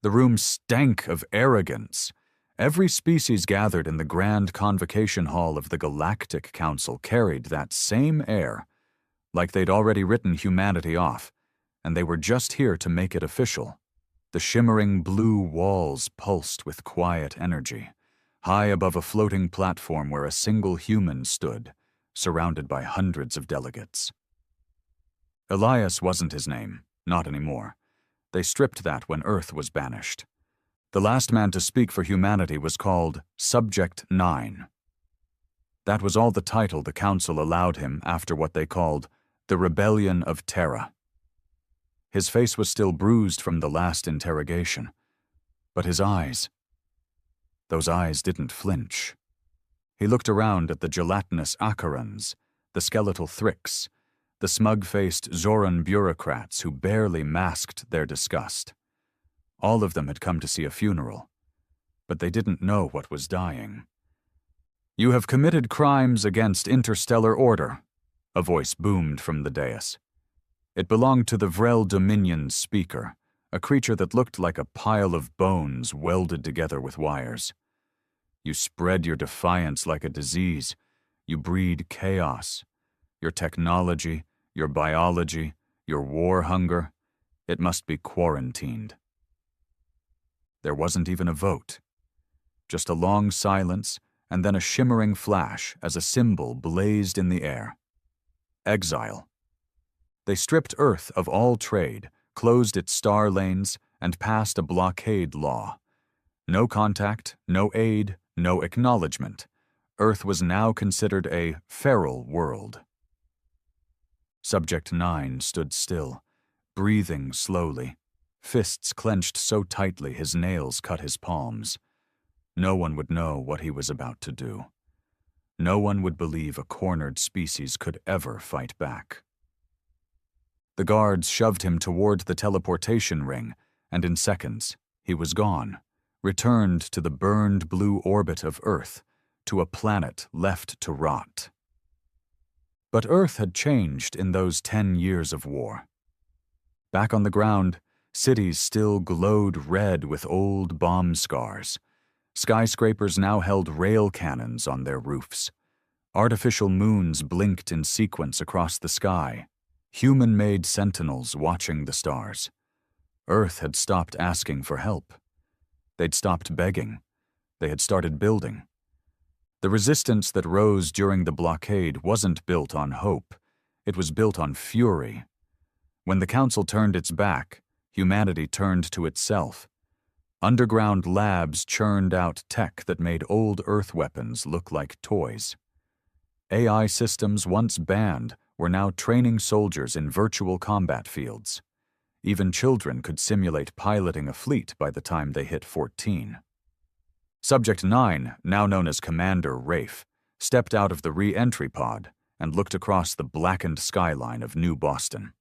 The room stank of arrogance. Every species gathered in the grand convocation hall of the Galactic Council carried that same air, like they'd already written humanity off, and they were just here to make it official. The shimmering blue walls pulsed with quiet energy, high above a floating platform where a single human stood, surrounded by hundreds of delegates. Elias wasn't his name, not anymore. They stripped that when Earth was banished. The last man to speak for humanity was called Subject 9. That was all the title the Council allowed him after what they called the Rebellion of Terra. His face was still bruised from the last interrogation, but his eyes, those eyes didn't flinch. He looked around at the gelatinous Akarans, the skeletal Thrix, the smug-faced Zoran bureaucrats who barely masked their disgust. All of them had come to see a funeral, but they didn't know what was dying. "You have committed crimes against interstellar order," a voice boomed from the dais. It belonged to the Vrel Dominion's speaker, a creature that looked like a pile of bones welded together with wires. "You spread your defiance like a disease. You breed chaos. Your technology, your biology, your war hunger, it must be quarantined." There wasn't even a vote. Just a long silence and then a shimmering flash as a symbol blazed in the air. Exile. They stripped Earth of all trade, closed its star lanes, and passed a blockade law. No contact, no aid, no acknowledgement. Earth was now considered a feral world. Subject 9 stood still, breathing slowly, fists clenched so tightly his nails cut his palms. No one would know what he was about to do. No one would believe a cornered species could ever fight back. The guards shoved him toward the teleportation ring, and in seconds, he was gone, returned to the burned blue orbit of Earth, to a planet left to rot. But Earth had changed in those 10 years of war. Back on the ground, cities still glowed red with old bomb scars. Skyscrapers now held rail cannons on their roofs. Artificial moons blinked in sequence across the sky, human-made sentinels watching the stars. Earth had stopped asking for help. They'd stopped begging. They had started building. The resistance that rose during the blockade wasn't built on hope. It was built on fury. When the Council turned its back, humanity turned to itself. Underground labs churned out tech that made old Earth weapons look like toys. AI systems once banned were now training soldiers in virtual combat fields. Even children could simulate piloting a fleet by the time they hit 14. Subject 9, now known as Commander Rafe, stepped out of the re-entry pod and looked across the blackened skyline of New Boston.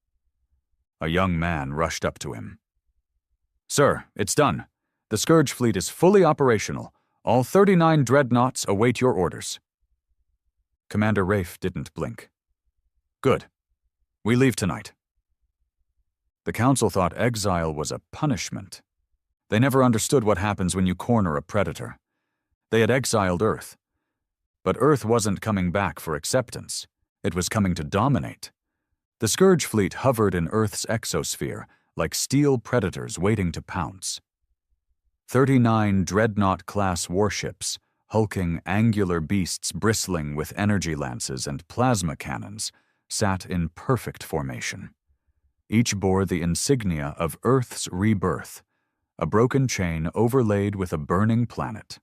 A young man rushed up to him. "Sir, it's done. The Scourge fleet is fully operational. All 39 dreadnoughts await your orders." Commander Rafe didn't blink. "Good. We leave tonight." The Council thought exile was a punishment. They never understood what happens when you corner a predator. They had exiled Earth. But Earth wasn't coming back for acceptance. It was coming to dominate. The Scourge fleet hovered in Earth's exosphere like steel predators waiting to pounce. 39 dreadnought-class warships, hulking angular beasts bristling with energy lances and plasma cannons, sat in perfect formation. Each bore the insignia of Earth's rebirth, a broken chain overlaid with a burning planet.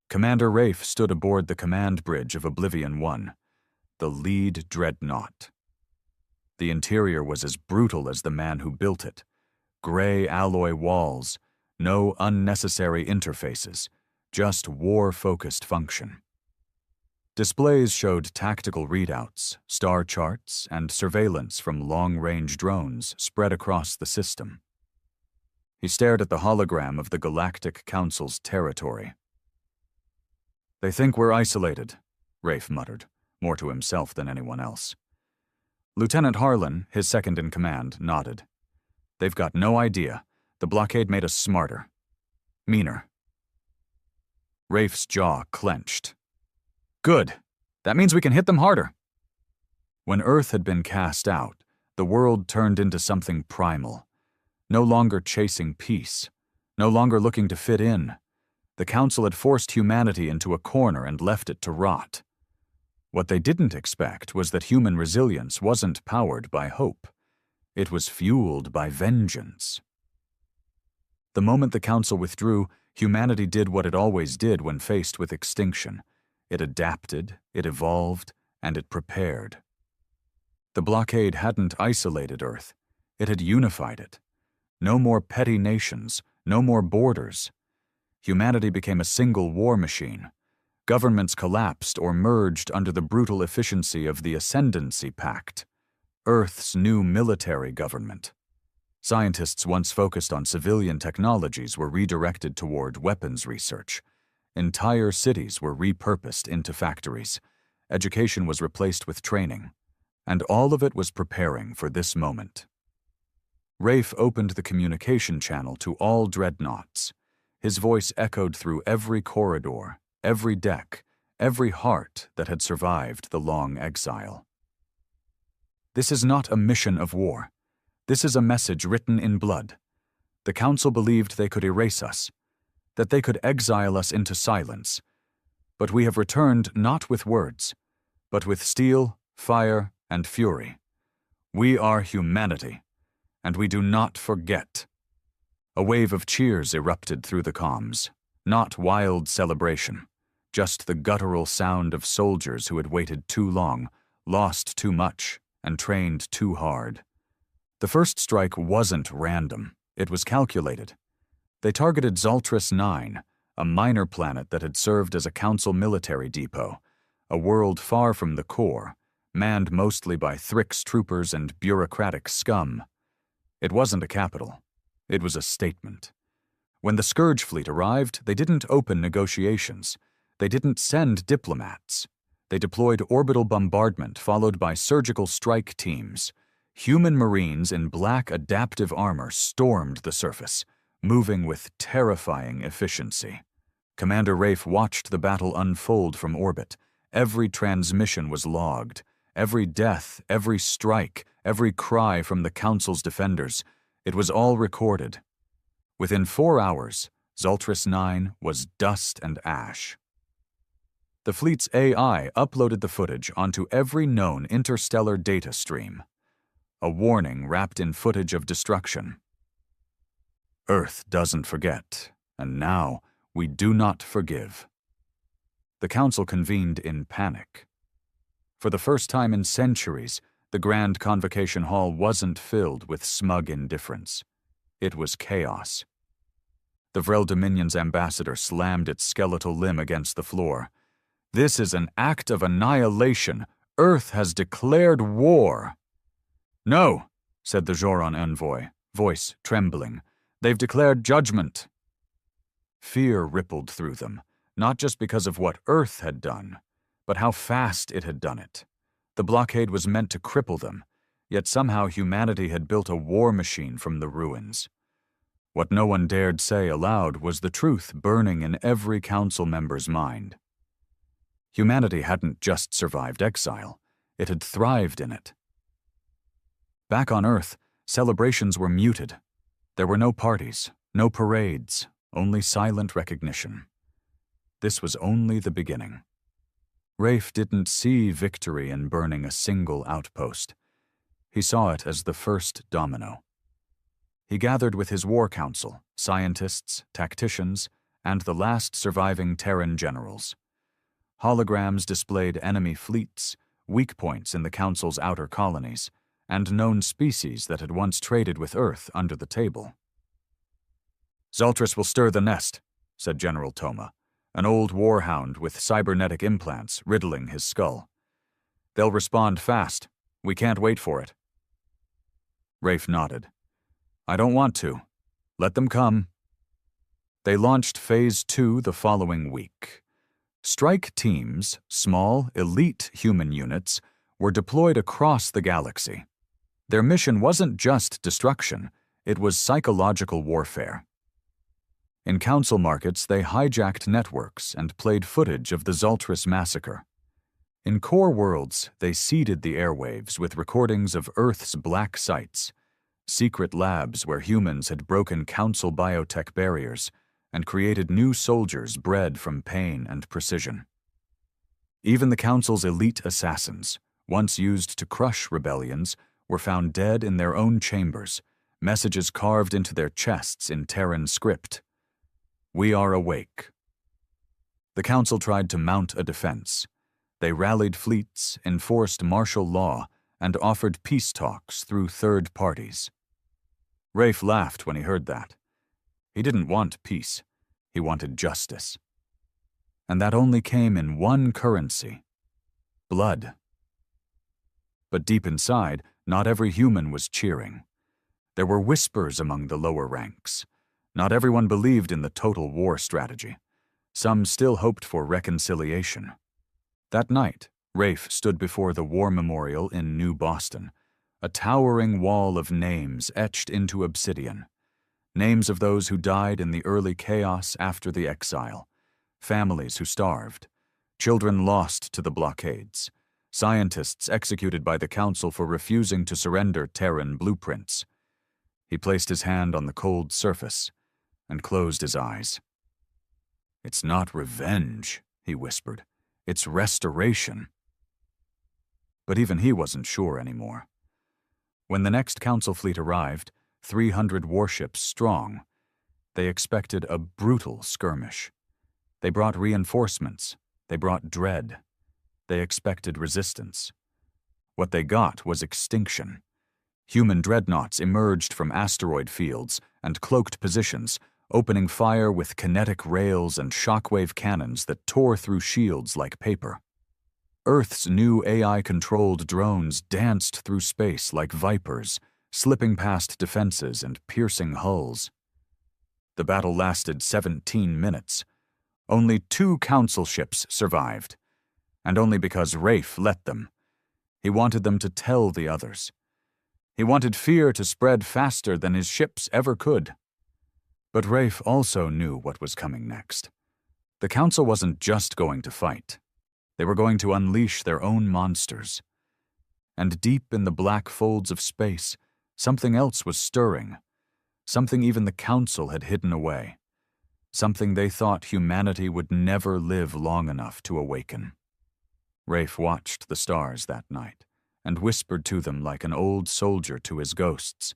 Commander Rafe stood aboard the command bridge of Oblivion 1, the lead dreadnought. The interior was as brutal as the man who built it. Gray alloy walls, no unnecessary interfaces, just war-focused function. Displays showed tactical readouts, star charts, and surveillance from long-range drones spread across the system. He stared at the hologram of the Galactic Council's territory. "They think we're isolated," Rafe muttered, more to himself than anyone else. Lieutenant Harlan, his second-in-command, nodded. "They've got no idea. The blockade made us smarter, meaner. Rafe's jaw clenched. Good. That means we can hit them harder. When Earth had been cast out, the world turned into something primal. No longer chasing peace. No longer looking to fit in. The Council had forced humanity into a corner and left it to rot. What they didn't expect was that human resilience wasn't powered by hope. It was fueled by vengeance. The moment the Council withdrew, humanity did what it always did when faced with extinction. It adapted, it evolved, and it prepared. The blockade hadn't isolated Earth. It had unified it. No more petty nations, no more borders. Humanity became a single war machine. Governments collapsed or merged under the brutal efficiency of the Ascendancy Pact, Earth's new military government. Scientists once focused on civilian technologies were redirected toward weapons research. Entire cities were repurposed into factories. Education was replaced with training. And all of it was preparing for this moment. Rafe opened the communication channel to all dreadnoughts. His voice echoed through every corridor, every deck, every heart that had survived the long exile. This is not a mission of war. This is a message written in blood. The Council believed they could erase us, that they could exile us into silence. But we have returned not with words, but with steel, fire, and fury. We are humanity, and we do not forget. A wave of cheers erupted through the comms, not wild celebration. Just the guttural sound of soldiers who had waited too long, lost too much, and trained too hard. The first strike wasn't random. It was calculated. They targeted Zaltris 9, a minor planet that had served as a Council military depot, a world far from the core, manned mostly by Thrix troopers and bureaucratic scum. It wasn't a capital. It was a statement. When the Scourge fleet arrived, they didn't open negotiations. They didn't send diplomats. They deployed orbital bombardment followed by surgical strike teams. Human Marines in black adaptive armor stormed the surface, moving with terrifying efficiency. Commander Rafe watched the battle unfold from orbit. Every transmission was logged. Every death, every strike, every cry from the Council's defenders. It was all recorded. Within 4 hours, Zaltris 9 was dust and ash. The fleet's AI uploaded the footage onto every known interstellar data stream. A warning wrapped in footage of destruction. Earth doesn't forget, and now we do not forgive. The Council convened in panic. For the first time in centuries, the Grand Convocation Hall wasn't filled with smug indifference. It was chaos. The Vrel Dominion's ambassador slammed its skeletal limb against the floor. This is an act of annihilation. Earth has declared war. No, said the Joran envoy, voice trembling. They've declared judgment. Fear rippled through them, not just because of what Earth had done, but how fast it had done it. The blockade was meant to cripple them, yet somehow humanity had built a war machine from the ruins. What no one dared say aloud was the truth burning in every Council member's mind. Humanity hadn't just survived exile, it had thrived in it. Back on Earth, celebrations were muted. There were no parties, no parades, only silent recognition. This was only the beginning. Rafe didn't see victory in burning a single outpost. He saw it as the first domino. He gathered with his war council, scientists, tacticians, and the last surviving Terran generals. Holograms displayed enemy fleets, weak points in the Council's outer colonies, and known species that had once traded with Earth under the table. Zaltris will stir the nest, said General Toma, an old warhound with cybernetic implants riddling his skull. They'll respond fast. We can't wait for it. Rafe nodded. I don't want to. Let them come. They launched Phase 2 the following week. Strike teams, small, elite human units, were deployed across the galaxy. Their mission wasn't just destruction, It was psychological warfare. In council markets, they hijacked networks and played footage of the Zaltris massacre. In core worlds, they seeded the airwaves with recordings of Earth's black sites, secret labs where humans had broken council biotech barriers and created new soldiers bred from pain and precision. Even the council's elite assassins, once used to crush rebellions, were found dead in their own chambers, messages carved into their chests in Terran script. "We are awake." The council tried to mount a defense. They rallied fleets, enforced martial law, and offered peace talks through third parties. Rafe laughed when he heard that. He didn't want peace. He wanted justice. And that only came in one currency: blood. But deep inside, not every human was cheering. There were whispers among the lower ranks. Not everyone believed in the total war strategy. Some still hoped for reconciliation. That night, Rafe stood before the War Memorial in New Boston, a towering wall of names etched into obsidian. Names of those who died in the early chaos after the exile, families who starved, children lost to the blockades, scientists executed by the Council for refusing to surrender Terran blueprints. He placed his hand on the cold surface and closed his eyes. "It's not revenge," he whispered. "It's restoration." But even he wasn't sure anymore. When the next Council fleet arrived, 300 warships strong, they expected a brutal skirmish. They brought reinforcements. They brought dread. They expected resistance. What they got was extinction. Human dreadnoughts emerged from asteroid fields and cloaked positions, opening fire with kinetic rails and shockwave cannons that tore through shields like paper. Earth's new AI-controlled drones danced through space like vipers, slipping past defenses and piercing hulls. The battle lasted 17 minutes. Only 2 council ships survived, and only because Rafe let them. He wanted them to tell the others. He wanted fear to spread faster than his ships ever could. But Rafe also knew what was coming next. The Council wasn't just going to fight. They were going to unleash their own monsters. And deep in the black folds of space, something else was stirring. Something even the Council had hidden away. Something they thought humanity would never live long enough to awaken. Rafe watched the stars that night and whispered to them like an old soldier to his ghosts.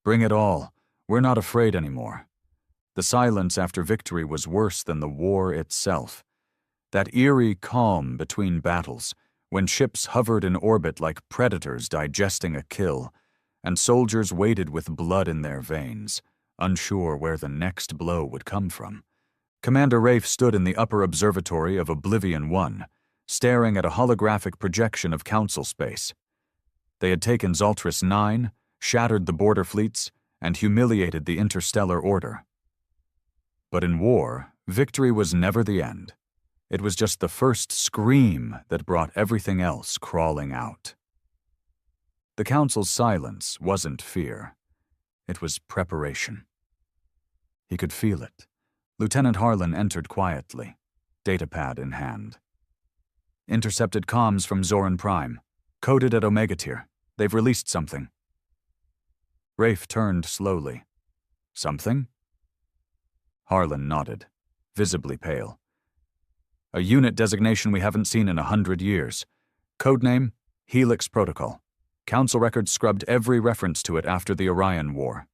"Bring it all. We're not afraid anymore." The silence after victory was worse than the war itself. That eerie calm between battles, when ships hovered in orbit like predators digesting a kill, and soldiers waited with blood in their veins, unsure where the next blow would come from. Commander Rafe stood in the upper observatory of Oblivion 1, staring at a holographic projection of Council space. They had taken Zaltris 9, shattered the border fleets, and humiliated the interstellar order. But in war, victory was never the end. It was just the first scream that brought everything else crawling out. The Council's silence wasn't fear. It was preparation. He could feel it. Lieutenant Harlan entered quietly, datapad in hand. "Intercepted comms from Zoran Prime. Coded at Omega Tier. They've released something." Rafe turned slowly. "Something?" Harlan nodded, visibly pale. "A unit designation we haven't seen in 100 years. Codename, Helix Protocol. Council records scrubbed every reference to it after the Orion War."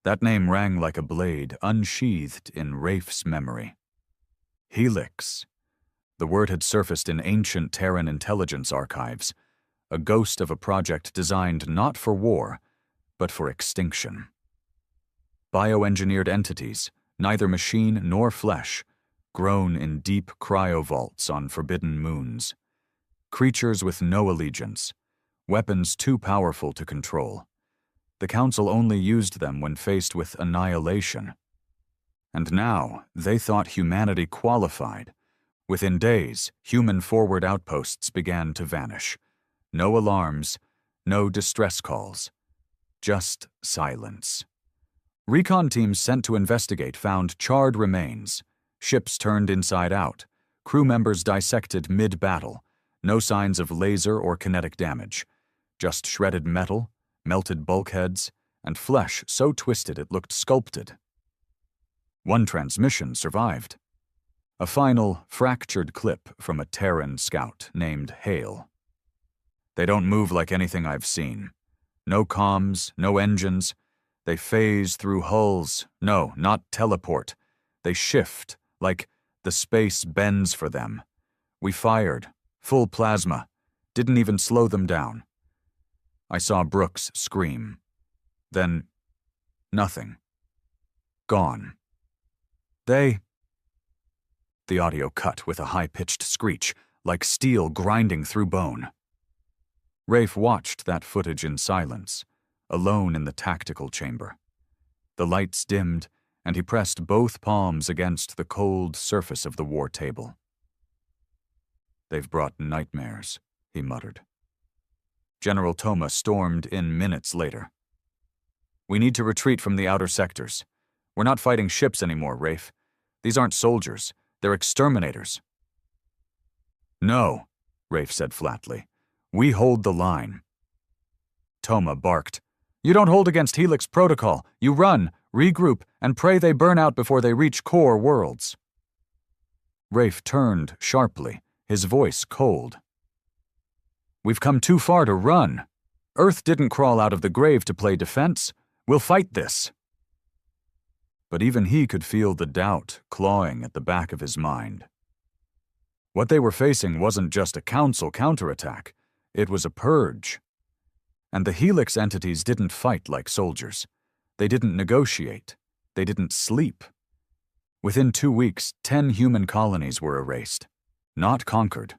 That name rang like a blade unsheathed in Rafe's memory. Helix. The word had surfaced in ancient Terran intelligence archives, a ghost of a project designed not for war, but for extinction. Bioengineered entities, neither machine nor flesh, grown in deep cryovaults on forbidden moons. Creatures with no allegiance, weapons too powerful to control. The Council only used them when faced with annihilation. And now, they thought humanity qualified. Within days, human forward outposts began to vanish. No alarms, no distress calls. Just silence. Recon teams sent to investigate found charred remains, ships turned inside out, crew members dissected mid-battle, no signs of laser or kinetic damage, just shredded metal, melted bulkheads, and flesh so twisted it looked sculpted. One transmission survived. A final, fractured clip from a Terran scout named Hale. They don't move like anything I've seen. No comms, no engines. They phase through hulls. No, not teleport. They shift, like the space bends for them. We fired. Full plasma. Didn't even slow them down. I saw Brooks scream. Then, nothing. Gone. The audio cut with a high-pitched screech, like steel grinding through bone. Rafe watched that footage in silence, alone in the tactical chamber. The lights dimmed, and he pressed both palms against the cold surface of the war table. "They've brought nightmares," he muttered. General Toma stormed in minutes later. "We need to retreat from the outer sectors. We're not fighting ships anymore, Rafe. These aren't soldiers. They're exterminators." "No," Rafe said flatly. "We hold the line." Toma barked. "You don't hold against Helix Protocol. You run, regroup, and pray they burn out before they reach core worlds." Rafe turned sharply, his voice cold. "We've come too far to run. Earth didn't crawl out of the grave to play defense. We'll fight this." But even he could feel the doubt clawing at the back of his mind. What they were facing wasn't just a council counterattack. It was a purge. And the Helix entities didn't fight like soldiers. They didn't negotiate. They didn't sleep. Within 2 weeks, 10 human colonies were erased. Not conquered.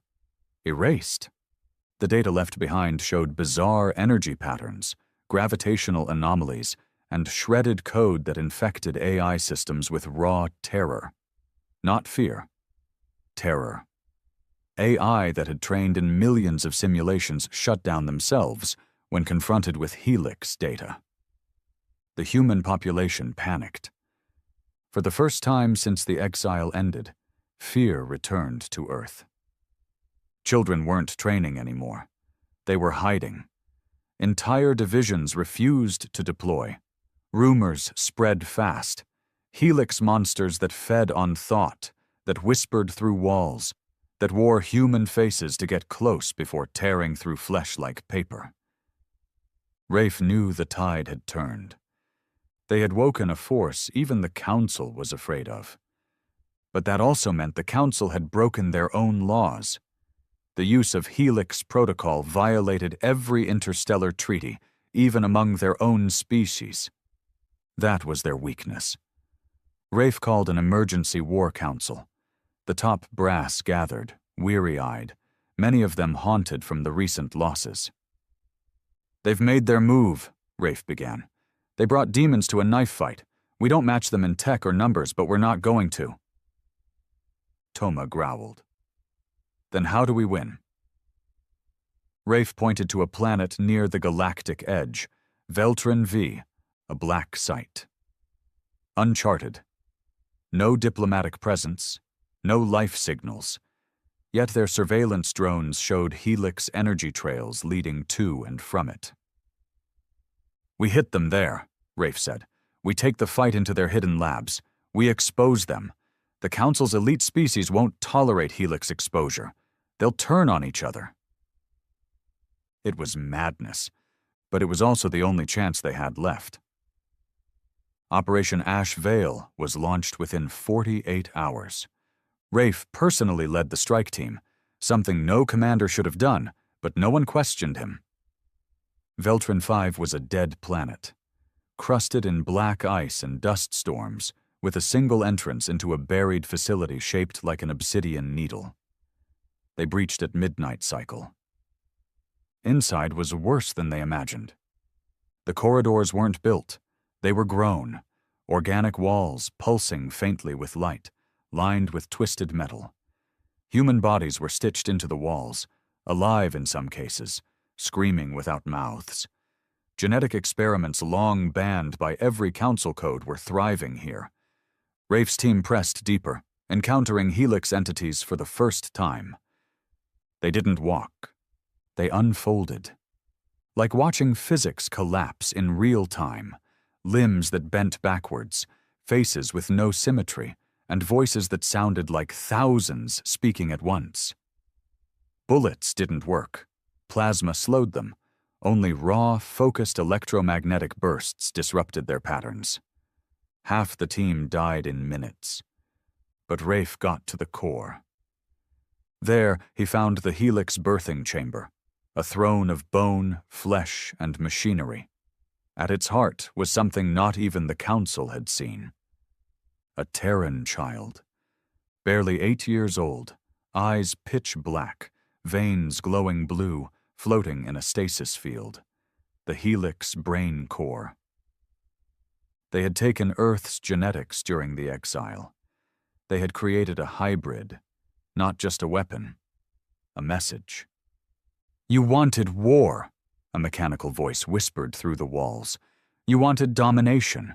Erased. The data left behind showed bizarre energy patterns, gravitational anomalies, and shredded code that infected AI systems with raw terror. Not fear. Terror. AI that had trained in millions of simulations shut down themselves when confronted with Helix data. The human population panicked. For the first time since the exile ended, fear returned to Earth. Children weren't training anymore. They were hiding. Entire divisions refused to deploy. Rumors spread fast. Helix monsters that fed on thought, that whispered through walls, that wore human faces to get close before tearing through flesh like paper. Rafe knew the tide had turned. They had woken a force even the Council was afraid of. But that also meant the Council had broken their own laws. The use of Helix Protocol violated every interstellar treaty, even among their own species. That was their weakness. Rafe called an emergency war council. The top brass gathered, weary-eyed, many of them haunted from the recent losses. "They've made their move," Rafe began. "They brought demons to a knife fight. We don't match them in tech or numbers, but we're not going to." Toma growled. "Then how do we win?" Rafe pointed to a planet near the galactic edge, Veltrin V, a black site. Uncharted. No diplomatic presence, no life signals, yet their surveillance drones showed Helix energy trails leading to and from it. "We hit them there," Rafe said. "We take the fight into their hidden labs. We expose them. The Council's elite species won't tolerate Helix exposure. They'll turn on each other." It was madness, but it was also the only chance they had left. Operation Ash Veil was launched within 48 hours. Rafe personally led the strike team, something no commander should have done, but no one questioned him. Veltrin 5 was a dead planet, crusted in black ice and dust storms, with a single entrance into a buried facility shaped like an obsidian needle. They breached at midnight cycle. Inside was worse than they imagined. The corridors weren't built. They were grown, organic walls pulsing faintly with light, lined with twisted metal. Human bodies were stitched into the walls, alive in some cases, screaming without mouths. Genetic experiments long banned by every council code were thriving here. Rafe's team pressed deeper, encountering Helix entities for the first time. They didn't walk. They unfolded. Like watching physics collapse in real time, limbs that bent backwards, faces with no symmetry, and voices that sounded like thousands speaking at once. Bullets didn't work. Plasma slowed them. Only raw, focused electromagnetic bursts disrupted their patterns. Half the team died in minutes. But Rafe got to the core. There, he found the Helix birthing chamber, a throne of bone, flesh, and machinery. At its heart was something not even the Council had seen. A Terran child. Barely 8 years old, eyes pitch black, veins glowing blue, floating in a stasis field. The Helix brain core. They had taken Earth's genetics during the exile. They had created a hybrid, not just a weapon, a message. "You wanted war," a mechanical voice whispered through the walls. "You wanted domination.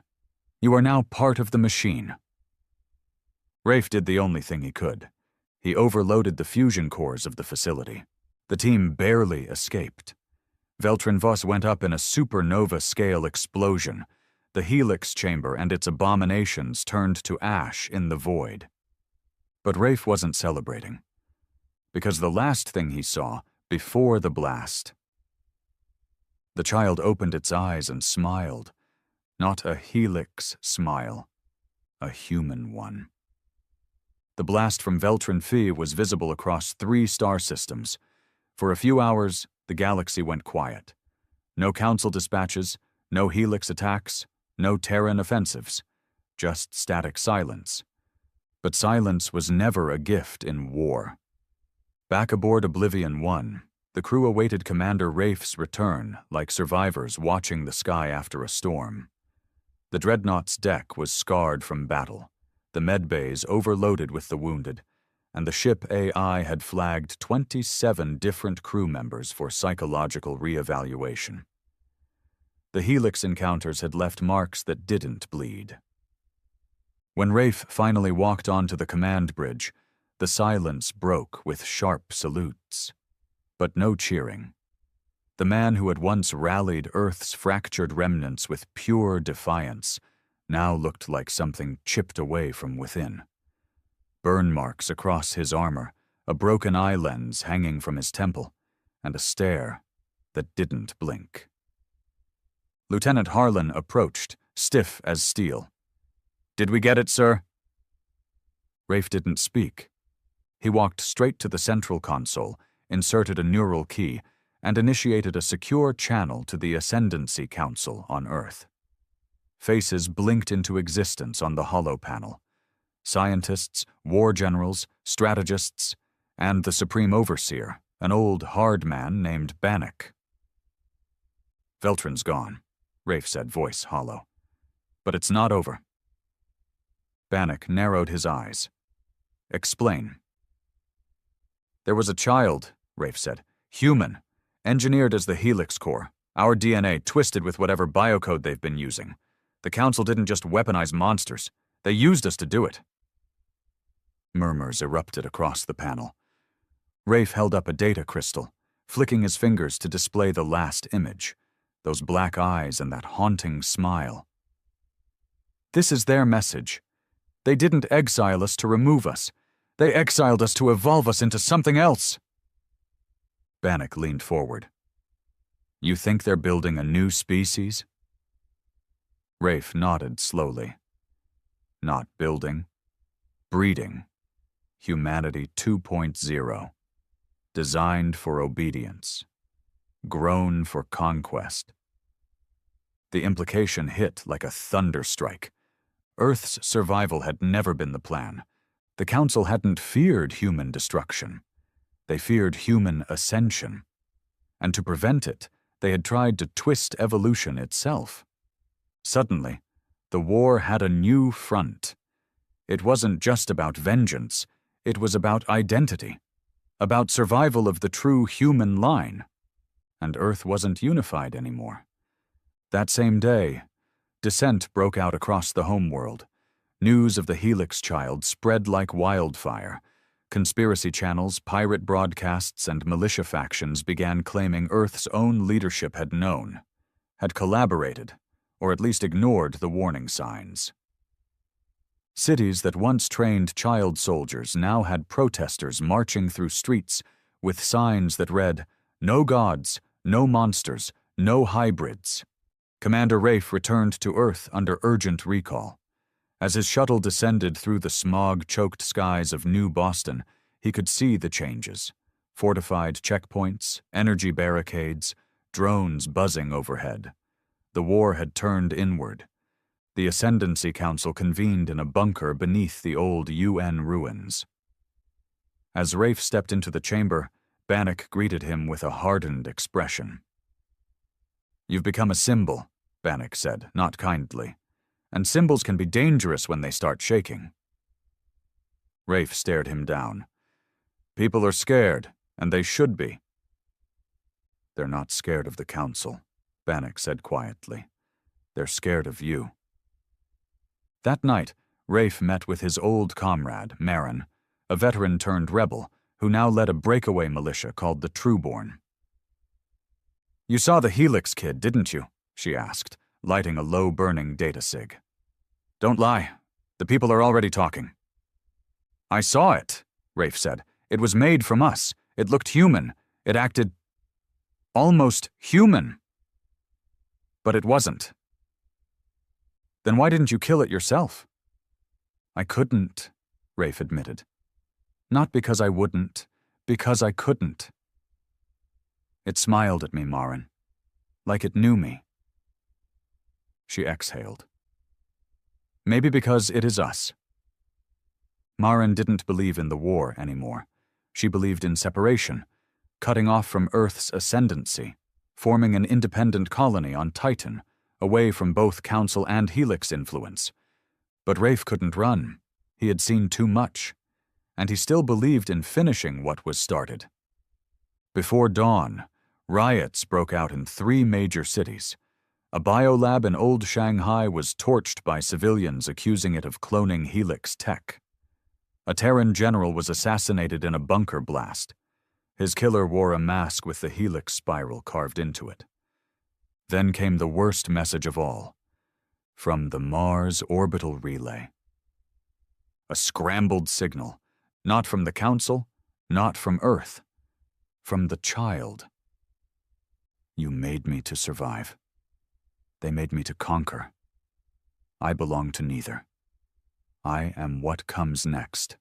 You are now part of the machine." Rafe did the only thing he could. He overloaded the fusion cores of the facility. The team barely escaped. Veltrin Voss went up in a supernova-scale explosion. The Helix chamber and its abominations turned to ash in the void. But Rafe wasn't celebrating. Because the last thing he saw, before the blast. The child opened its eyes and smiled. Not a Helix smile. A human one. The blast from Veltrin Phi was visible across 3 star systems. For a few hours, the galaxy went quiet. No council dispatches, no Helix attacks, no Terran offensives. Just static silence. But silence was never a gift in war. Back aboard Oblivion 1, the crew awaited Commander Rafe's return like survivors watching the sky after a storm. The Dreadnought's deck was scarred from battle, the medbays overloaded with the wounded, and the ship AI had flagged 27 different crew members for psychological reevaluation. The Helix encounters had left marks that didn't bleed. When Rafe finally walked onto the command bridge, the silence broke with sharp salutes. But no cheering. The man who had once rallied Earth's fractured remnants with pure defiance now looked like something chipped away from within. Burn marks across his armor, a broken eye lens hanging from his temple, and a stare that didn't blink. Lieutenant Harlan approached, stiff as steel. "Did we get it, sir?" Rafe didn't speak. He walked straight to the central console, inserted a neural key, and initiated a secure channel to the Ascendancy Council on Earth. Faces blinked into existence on the holo panel. Scientists, war generals, strategists, and the Supreme Overseer, an old hard man named Bannock. "Veltrin's gone," Rafe said, voice hollow. "But it's not over." Bannock narrowed his eyes. "Explain." "There was a child," Rafe said. "Human. Engineered as the Helix core. Our DNA twisted with whatever biocode they've been using. The Council didn't just weaponize monsters. They used us to do it." Murmurs erupted across the panel. Rafe held up a data crystal, flicking his fingers to display the last image. Those black eyes and that haunting smile. "This is their message. They didn't exile us to remove us. They exiled us to evolve us into something else." Bannock leaned forward. "You think they're building a new species?" Rafe nodded slowly. "Not building. Breeding. Humanity 2.0. Designed for obedience. Grown for conquest." The implication hit like a thunderstrike. Earth's survival had never been the plan. The Council hadn't feared human destruction. They feared human ascension. And to prevent it, they had tried to twist evolution itself. Suddenly, the war had a new front. It wasn't just about vengeance. It was about identity. About survival of the true human line. And Earth wasn't unified anymore. That same day, dissent broke out across the homeworld. News of the Helix child spread like wildfire. Conspiracy channels, pirate broadcasts, and militia factions began claiming Earth's own leadership had known, had collaborated, or at least ignored the warning signs. Cities that once trained child soldiers now had protesters marching through streets with signs that read, "No gods, no monsters, no hybrids." Commander Rafe returned to Earth under urgent recall. As his shuttle descended through the smog-choked skies of New Boston, he could see the changes. Fortified checkpoints, energy barricades, drones buzzing overhead. The war had turned inward. The Ascendancy Council convened in a bunker beneath the old UN ruins. As Rafe stepped into the chamber, Bannock greeted him with a hardened expression. "You've become a symbol," Bannock said, not kindly. "And symbols can be dangerous when they start shaking." Rafe stared him down. "People are scared, and they should be." "They're not scared of the Council," Bannock said quietly. "They're scared of you." That night, Rafe met with his old comrade, Marin, a veteran-turned-rebel who now led a breakaway militia called the Trueborn. "You saw the Helix kid, didn't you?" she asked, lighting a low-burning data sig. "Don't lie. The people are already talking." "I saw it," Rafe said. "It was made from us. It looked human. It acted almost human. But it wasn't." "Then why didn't you kill it yourself?" "I couldn't," Rafe admitted. "Not because I wouldn't, because I couldn't." It smiled at me, Marin, like it knew me. She exhaled. "Maybe because it is us." Marin didn't believe in the war anymore. She believed in separation, cutting off from Earth's ascendancy, forming an independent colony on Titan, away from both Council and Helix influence. But Rafe couldn't run. He had seen too much, and he still believed in finishing what was started. Before dawn, riots broke out in 3 major cities. A biolab in Old Shanghai was torched by civilians accusing it of cloning Helix tech. A Terran general was assassinated in a bunker blast. His killer wore a mask with the Helix spiral carved into it. Then came the worst message of all, from the Mars Orbital Relay. A scrambled signal, not from the Council, not from Earth, from the child. "You made me to survive. They made me to conquer. I belong to neither. I am what comes next."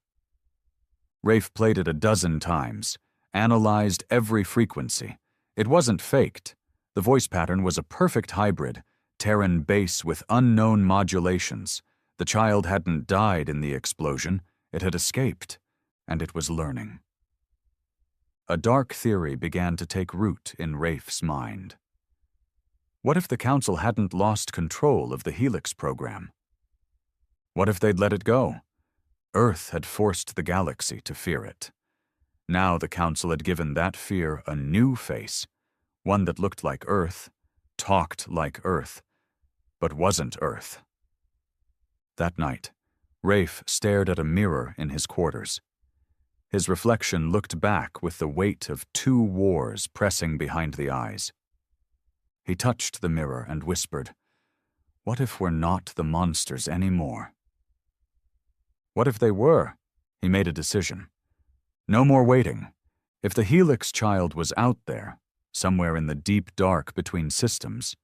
Rafe played it a dozen times, analyzed every frequency. It wasn't faked. The voice pattern was a perfect hybrid, Terran bass with unknown modulations. The child hadn't died in the explosion, it had escaped, and it was learning. A dark theory began to take root in Rafe's mind. What if the Council hadn't lost control of the Helix program? What if they'd let it go? Earth had forced the galaxy to fear it. Now the Council had given that fear a new face, one that looked like Earth, talked like Earth, but wasn't Earth. That night, Rafe stared at a mirror in his quarters. His reflection looked back with the weight of 2 wars pressing behind the eyes. He touched the mirror and whispered, "What if we're not the monsters anymore?" What if they were? He made a decision. No more waiting. If the Helix child was out there, somewhere in the deep dark between systems,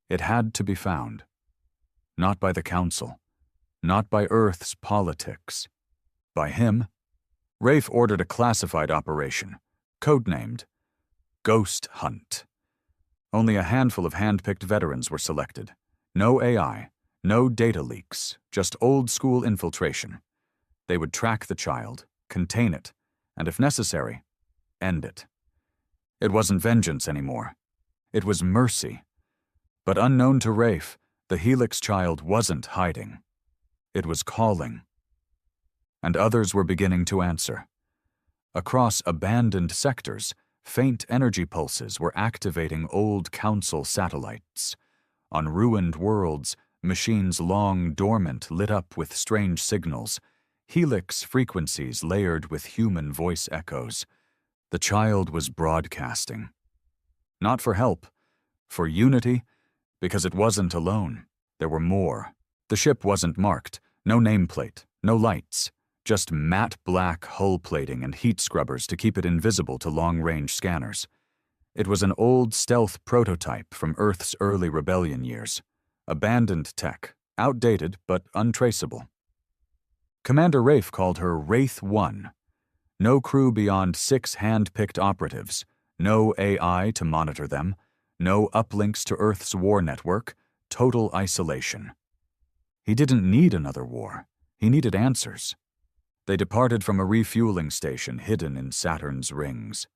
it had to be found. Not by the Council, not by Earth's politics. By him. Rafe ordered a classified operation, codenamed Ghost Hunt. Only a handful of hand-picked veterans were selected. No AI, no data leaks, just old-school infiltration. They would track the child, contain it, and if necessary, end it. It wasn't vengeance anymore. It was mercy. But unknown to Rafe, the Helix child wasn't hiding. It was calling. And others were beginning to answer. Across abandoned sectors, faint energy pulses were activating old Council satellites. On ruined worlds, machines long dormant lit up with strange signals, helix frequencies layered with human voice echoes. The child was broadcasting. Not for help, for unity, because it wasn't alone. There were more. The ship wasn't marked, no nameplate, no lights, just matte black hull plating and heat scrubbers to keep it invisible to long-range scanners. It was an old stealth prototype from Earth's early rebellion years. Abandoned tech, outdated but untraceable. Commander Rafe called her Wraith 1. No crew beyond 6 hand-picked operatives, no AI to monitor them, no uplinks to Earth's war network, total isolation. He didn't need another war. He needed answers. They departed from a refueling station hidden in Saturn's rings.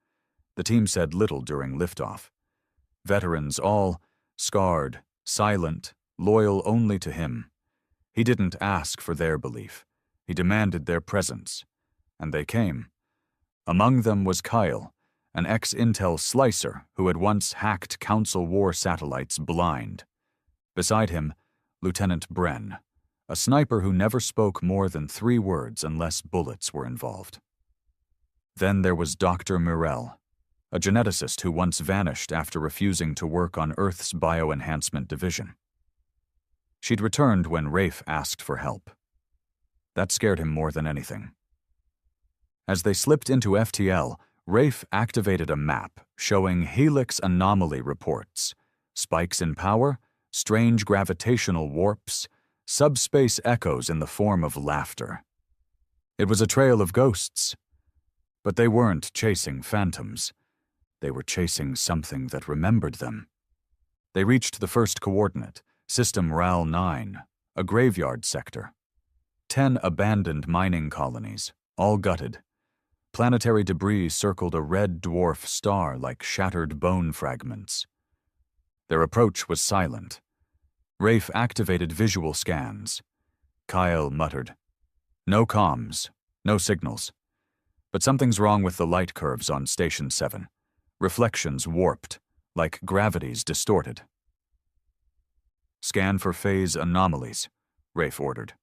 The team said little during liftoff. Veterans all, scarred, silent, loyal only to him. He didn't ask for their belief. He demanded their presence. And they came. Among them was Kyle, an ex-Intel slicer who had once hacked Council War satellites blind. Beside him, Lieutenant Bren, a sniper who never spoke more than 3 words unless bullets were involved. Then there was Dr. Mirel, a geneticist who once vanished after refusing to work on Earth's bioenhancement division. She'd returned when Rafe asked for help. That scared him more than anything. As they slipped into FTL, Rafe activated a map showing helix anomaly reports, spikes in power, strange gravitational warps, subspace echoes in the form of laughter. It was a trail of ghosts. But they weren't chasing phantoms. They were chasing something that remembered them. They reached the first coordinate, System RAL 9, a graveyard sector. 10 abandoned mining colonies, all gutted. Planetary debris circled a red dwarf star like shattered bone fragments. Their approach was silent. Rafe activated visual scans. Kyle muttered, "No comms, no signals. But something's wrong with the light curves on Station 7. Reflections warped, like gravity's distorted." "Scan for phase anomalies," Rafe ordered.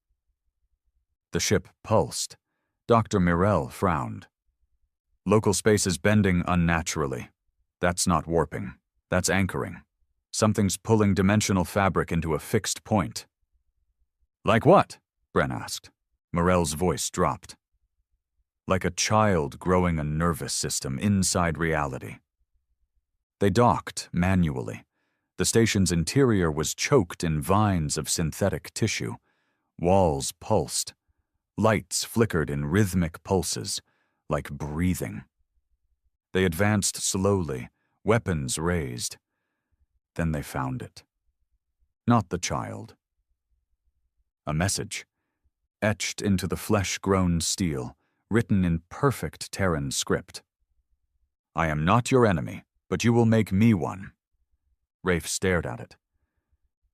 The ship pulsed. Dr. Mirel frowned. "Local space is bending unnaturally. That's not warping. That's anchoring. Something's pulling dimensional fabric into a fixed point." "Like what?" Bren asked. Mirel's voice dropped. "Like a child growing a nervous system inside reality." They docked manually. The station's interior was choked in vines of synthetic tissue. Walls pulsed. Lights flickered in rhythmic pulses, like breathing. They advanced slowly, weapons raised. Then they found it. Not the child. A message, etched into the flesh-grown steel, written in perfect Terran script. "I am not your enemy, but you will make me one." Rafe stared at it.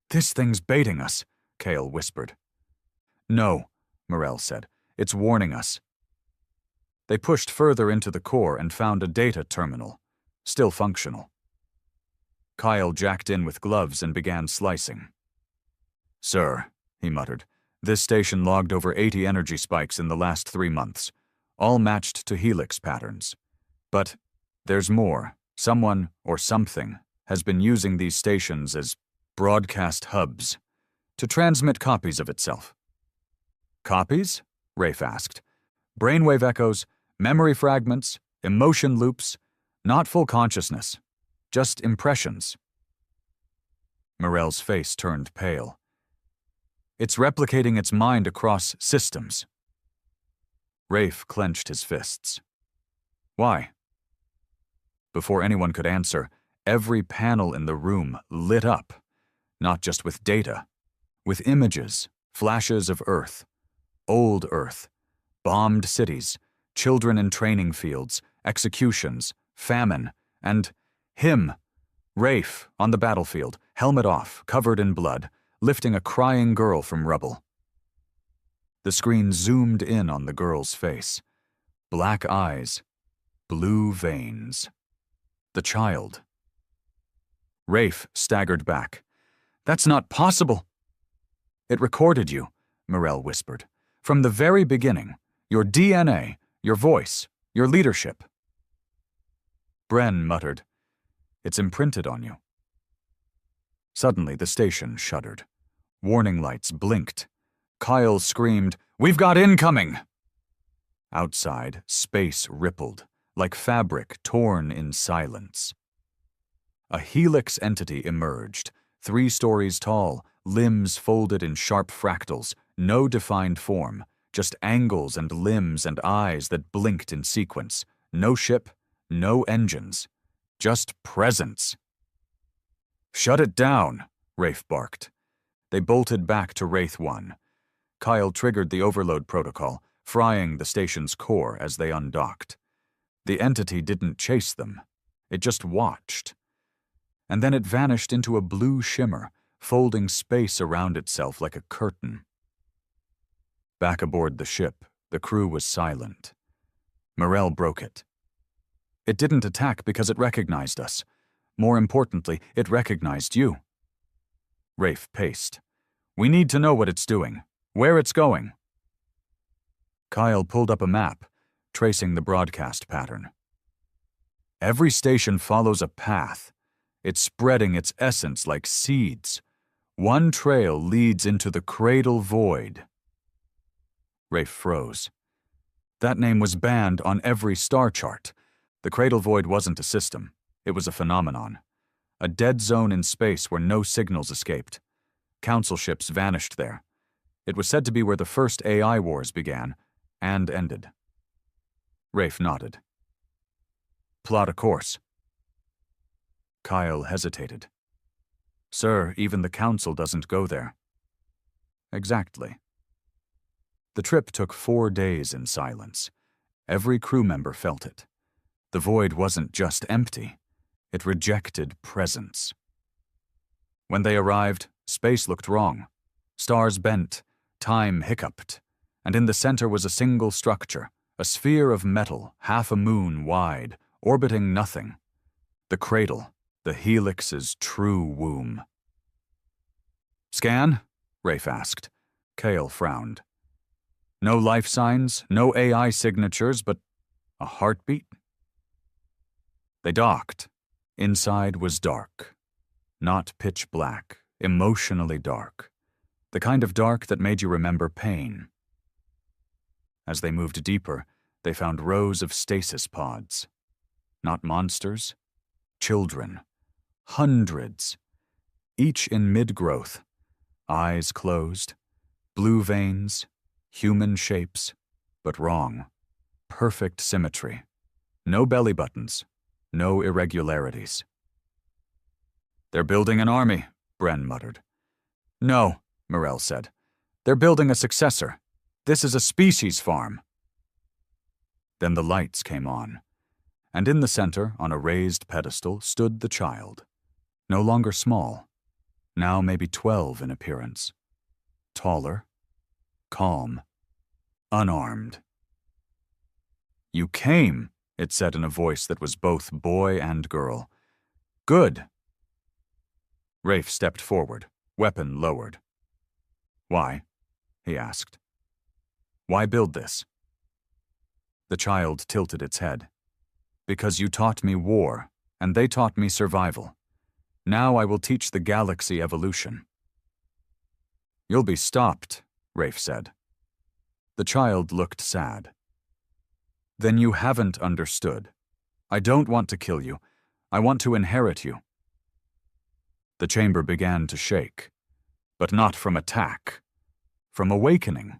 "This thing's baiting us," Kale whispered. "No," Mirel said. "It's warning us." They pushed further into the core and found a data terminal, still functional. Kyle jacked in with gloves and began slicing. "Sir," he muttered, "this station logged over 80 energy spikes in the last 3 months, all matched to helix patterns. But there's more. Someone, or something, has been using these stations as broadcast hubs to transmit copies of itself." "Copies?" Rafe asked. "Brainwave echoes, memory fragments, emotion loops, not full consciousness. Just impressions." Mirel's face turned pale. "It's replicating its mind across systems." Rafe clenched his fists. "Why?" Before anyone could answer, every panel in the room lit up, not just with data, with images, flashes of Earth, old Earth, bombed cities, children in training fields, executions, famine, and him, Rafe, on the battlefield, helmet off, covered in blood, lifting a crying girl from rubble. The screen zoomed in on the girl's face. Black eyes, blue veins. The child. Rafe staggered back. That's not possible. It recorded you, Morell whispered. From the very beginning, your DNA, your voice, your leadership. Bren muttered, It's imprinted on you. Suddenly, the station shuddered. Warning lights blinked. Kyle screamed, We've got incoming! Outside, space rippled, like fabric torn in silence. A helix entity emerged, 3 stories tall, limbs folded in sharp fractals, no defined form, just angles and limbs and eyes that blinked in sequence. No ship, no engines, just presence. Shut it down, Rafe barked. They bolted back to Wraith 1. Kyle triggered the overload protocol, frying the station's core as they undocked. The entity didn't chase them. It just watched. And then it vanished into a blue shimmer, folding space around itself like a curtain. Back aboard the ship, the crew was silent. Morell broke it. It didn't attack because it recognized us. More importantly, it recognized you. Rafe paced. We need to know what it's doing, where it's going. Kyle pulled up a map, tracing the broadcast pattern. Every station follows a path. It's spreading its essence like seeds. One trail leads into the cradle void. Rafe froze. That name was banned on every star chart. The cradle void wasn't a system. It was a phenomenon. A dead zone in space where no signals escaped. Council ships vanished there. It was said to be where the first AI wars began and ended. Rafe nodded. Plot a course. Kyle hesitated. Sir, even the Council doesn't go there. Exactly. The trip took 4 days in silence. Every crew member felt it. The void wasn't just empty. It rejected presence. When they arrived, space looked wrong. Stars bent, time hiccuped, and in the center was a single structure, a sphere of metal, half a moon wide, orbiting nothing. The cradle, the helix's true womb. Scan? Rafe asked. Kale frowned. No life signs, no AI signatures, but a heartbeat? They docked. Inside was dark. Not pitch black, emotionally dark. The kind of dark that made you remember pain. As they moved deeper, they found rows of stasis pods. Not monsters, children. Hundreds. Each in mid-growth. Eyes closed. Blue veins. Human shapes. But wrong. Perfect symmetry. No belly buttons. No irregularities. They're building an army, Bren muttered. No, Morell said. They're building a successor. This is a species farm. Then the lights came on, and in the center, on a raised pedestal, stood the child. No longer small, now maybe 12 in appearance. Taller, calm, unarmed. You came, it said in a voice that was both boy and girl. Good. Rafe stepped forward, weapon lowered. Why? He asked. Why build this? The child tilted its head. Because you taught me war, and they taught me survival. Now I will teach the galaxy evolution. You'll be stopped, Rafe said. The child looked sad. Then you haven't understood. I don't want to kill you. I want to inherit you. The chamber began to shake, but not from attack, from awakening.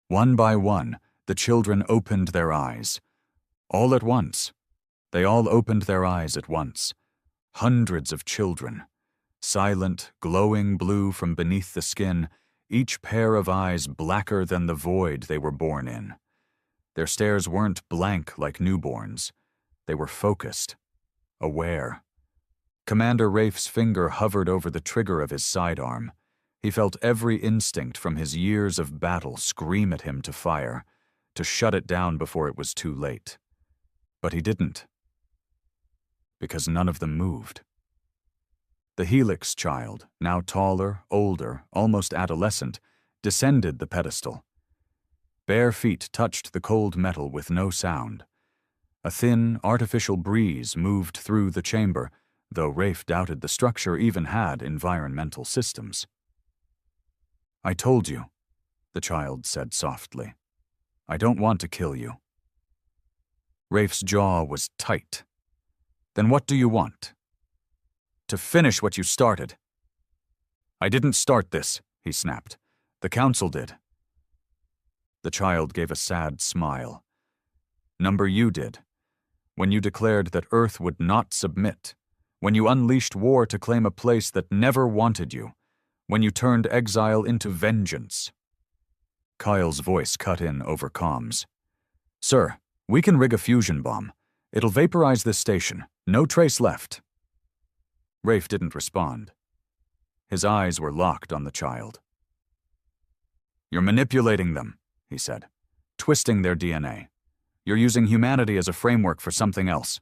One by one, the children opened their eyes. All at once. They all opened their eyes at once. Hundreds of children. Silent, glowing blue from beneath the skin, each pair of eyes blacker than the void they were born in. Their stares weren't blank like newborns. They were focused, aware. Commander Rafe's finger hovered over the trigger of his sidearm. He felt every instinct from his years of battle scream at him to fire, to shut it down before it was too late. But he didn't. Because none of them moved. The Helix child, now taller, older, almost adolescent, descended the pedestal. Bare feet touched the cold metal with no sound. A thin, artificial breeze moved through the chamber, though Rafe doubted the structure even had environmental systems. "I told you," the child said softly. "I don't want to kill you." Rafe's jaw was tight. "Then what do you want?" "To finish what you started." "I didn't start this," he snapped. "The council did." The child gave a sad smile. "Number you did. When you declared that Earth would not submit. When you unleashed war to claim a place that never wanted you. When you turned exile into vengeance." Kyle's voice cut in over comms. "Sir, we can rig a fusion bomb. It'll vaporize this station. No trace left." Rafe didn't respond. His eyes were locked on the child. "You're manipulating them," he said, "twisting their DNA. You're using humanity as a framework for something else."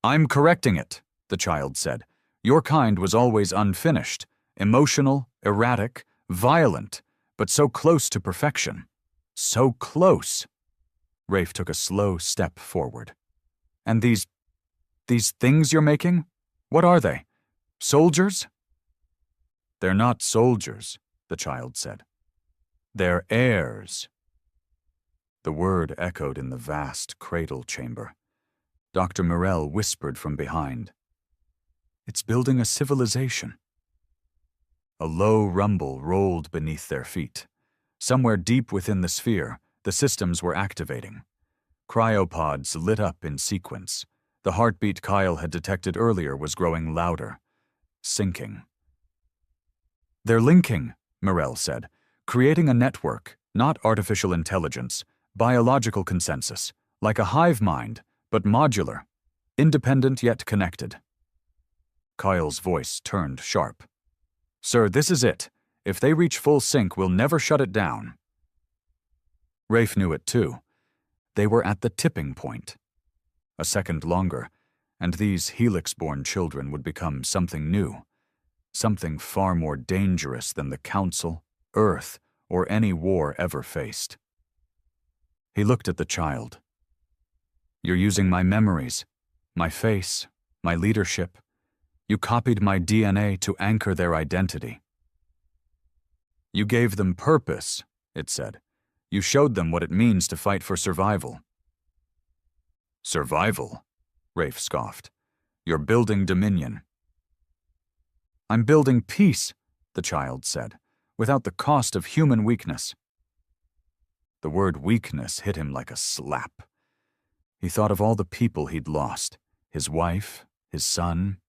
"I'm correcting it," the child said. "Your kind was always unfinished, emotional, erratic, violent, but so close to perfection. So close." Rafe took a slow step forward. "And these things you're making? What are they? Soldiers?" "They're not soldiers," the child said. "They're heirs." The word echoed in the vast cradle chamber. Dr. Morell whispered from behind. "It's building a civilization." A low rumble rolled beneath their feet. Somewhere deep within the sphere, the systems were activating. Cryopods lit up in sequence. The heartbeat Kyle had detected earlier was growing louder, sinking. "They're linking," Morell said, "creating a network, not artificial intelligence, biological consensus, like a hive mind, but modular, independent yet connected." Kyle's voice turned sharp. "Sir, this is it. If they reach full sync, we'll never shut it down." Rafe knew it too. They were at the tipping point. A second longer, and these Helix-born children would become something new, something far more dangerous than the Council, Earth, or any war ever faced. He looked at the child. "You're using my memories, my face, my leadership. You copied my DNA to anchor their identity." "You gave them purpose," it said. "You showed them what it means to fight for survival." "Survival?" Rafe scoffed. "You're building dominion." "I'm building peace," the child said, "without the cost of human weakness." The word weakness hit him like a slap. He thought of all the people he'd lost, his wife, his son,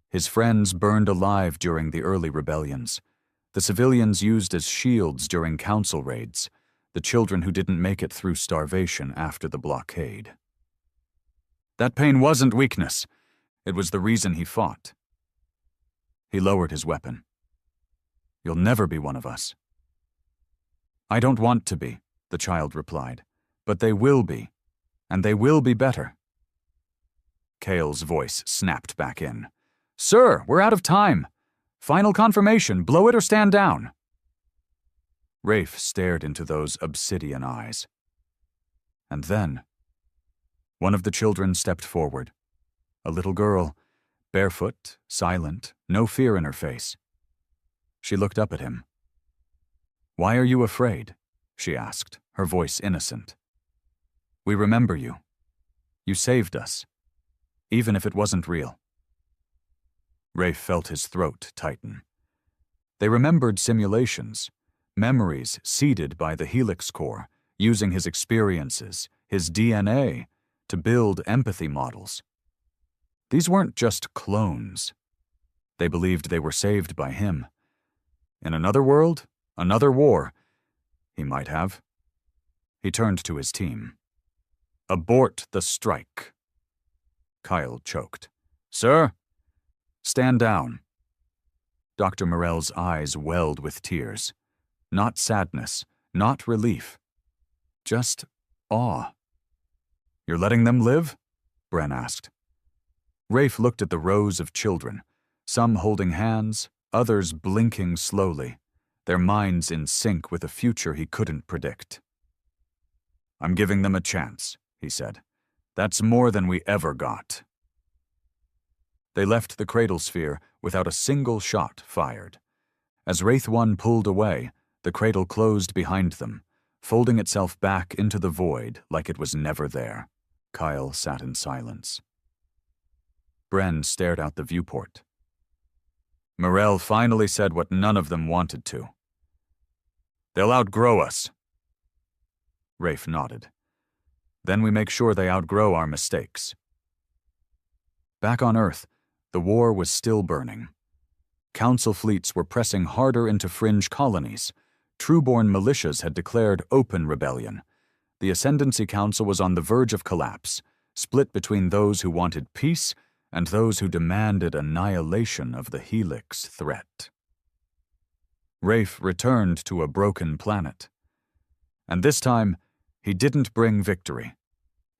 his friends burned alive during the early rebellions, the civilians used as shields during council raids, the children who didn't make it through starvation after the blockade. That pain wasn't weakness. It was the reason he fought. He lowered his weapon. "You'll never be one of us." "I don't want to be," the child replied, "but they will be, and they will be better." Kale's voice snapped back in. "Sir, we're out of time. Final confirmation, blow it or stand down." Rafe stared into those obsidian eyes. And then, one of the children stepped forward. A little girl, barefoot, silent, no fear in her face. She looked up at him. "Why are you afraid?" she asked, her voice innocent. "We remember you. You saved us, even if it wasn't real." Rafe felt his throat tighten. They remembered simulations, memories seeded by the Helix Core, using his experiences, his DNA, to build empathy models. These weren't just clones. They believed they were saved by him. In another world, another war, he might have. He turned to his team. "Abort the strike." Kyle choked. "Sir?" "Stand down." Dr. Morell's eyes welled with tears. Not sadness, not relief. Just awe. "You're letting them live?" Bren asked. Rafe looked at the rows of children, Some holding hands, others blinking slowly, their minds in sync with a future he couldn't predict. "I'm giving them a chance," he said. "That's more than we ever got." They left the cradle sphere without a single shot fired. As Wraith 1 pulled away, the cradle closed behind them, folding itself back into the void like it was never there. Kyle sat in silence. Bren stared out the viewport. Morell finally said what none of them wanted to. "They'll outgrow us." Rafe nodded. "Then we make sure they outgrow our mistakes." Back on Earth, the war was still burning. Council fleets were pressing harder into fringe colonies. Trueborn militias had declared open rebellion. The Ascendancy Council was on the verge of collapse, split between those who wanted peace and those who demanded annihilation of the Helix threat. Rafe returned to a broken planet. And this time, he didn't bring victory.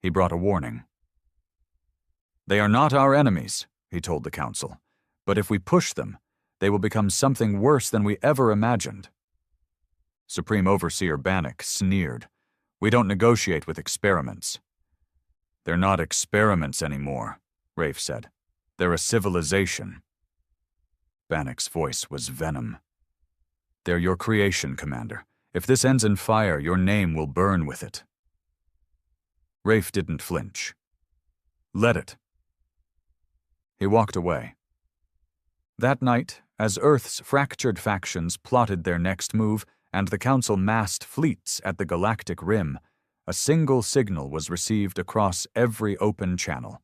He brought a warning. "They are not our enemies," he told the Council, "but if we push them, they will become something worse than we ever imagined." Supreme Overseer Bannock sneered. "We don't negotiate with experiments." "They're not experiments anymore," Rafe said. "They're a civilization." Bannock's voice was venom. "They're your creation, Commander. If this ends in fire, your name will burn with it." Rafe didn't flinch. "Let it." He walked away. That night, as Earth's fractured factions plotted their next move and the Council massed fleets at the galactic rim, a single signal was received across every open channel.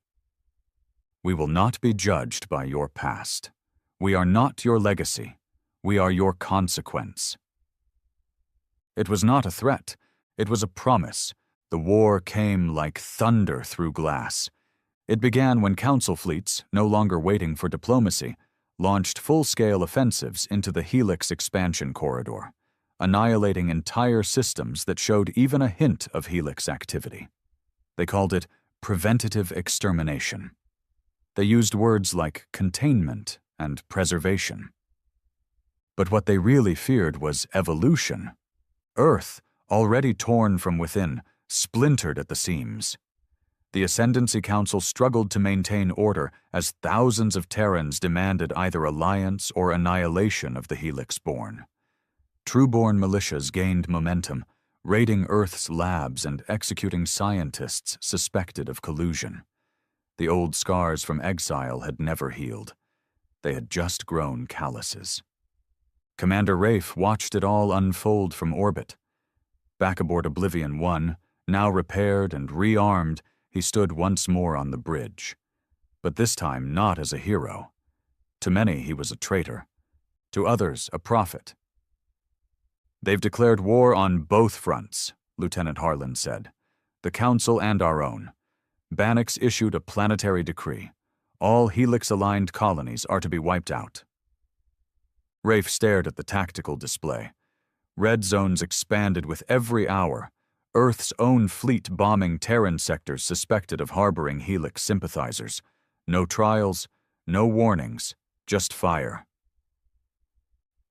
"We will not be judged by your past. We are not your legacy. We are your consequence." It was not a threat. It was a promise. The war came like thunder through glass. It began when Council fleets, no longer waiting for diplomacy, launched full-scale offensives into the Helix expansion corridor, annihilating entire systems that showed even a hint of Helix activity. They called it preventative extermination. They used words like containment and preservation. But what they really feared was evolution. Earth, already torn from within, splintered at the seams. The Ascendancy Council struggled to maintain order as thousands of Terrans demanded either alliance or annihilation of the Helix-born. Trueborn militias gained momentum, raiding Earth's labs and executing scientists suspected of collusion. The old scars from exile had never healed. They had just grown calluses. Commander Rafe watched it all unfold from orbit. Back aboard Oblivion 1, now repaired and rearmed, he stood once more on the bridge. But this time not as a hero. To many he was a traitor. To others, a prophet. "They've declared war on both fronts," Lieutenant Harlan said. "The Council and our own. Bannock's issued a planetary decree. All Helix-aligned colonies are to be wiped out." Rafe stared at the tactical display. Red zones expanded with every hour, Earth's own fleet bombing Terran sectors suspected of harboring Helix sympathizers. No trials, no warnings, just fire.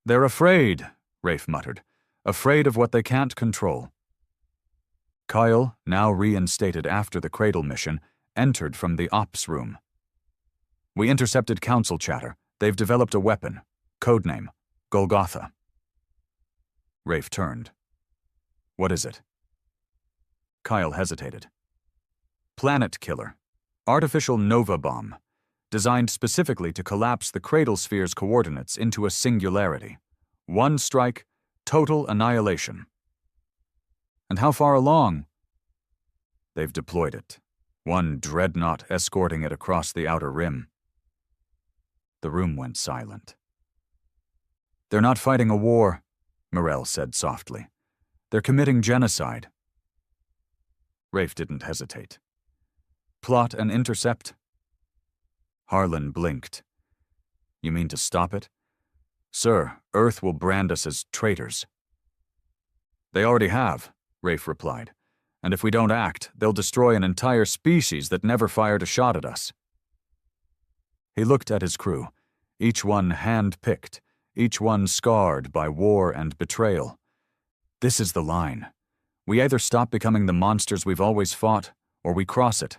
"They're afraid," Rafe muttered. "Afraid of what they can't control." Kyle, now reinstated after the Cradle mission, entered from the ops room. "We intercepted Council chatter. They've developed a weapon. Codename, Golgotha." Rafe turned. "What is it?" Kyle hesitated. "Planet killer. Artificial nova bomb. Designed specifically to collapse the Cradle Sphere's coordinates into a singularity. One strike, total annihilation." "And how far along?" "They've deployed it. One dreadnought escorting it across the outer rim." The room went silent. "They're not fighting a war," Morell said softly. "They're committing genocide." Rafe didn't hesitate. "Plot and intercept?" Harlan blinked. "You mean to stop it?" "Sir, Earth will brand us as traitors." "They already have," Rafe replied. "And if we don't act, they'll destroy an entire species that never fired a shot at us." He looked at his crew. each one hand-picked, each one scarred by war and betrayal. This is the line. We either stop becoming the monsters we've always fought, or we cross it,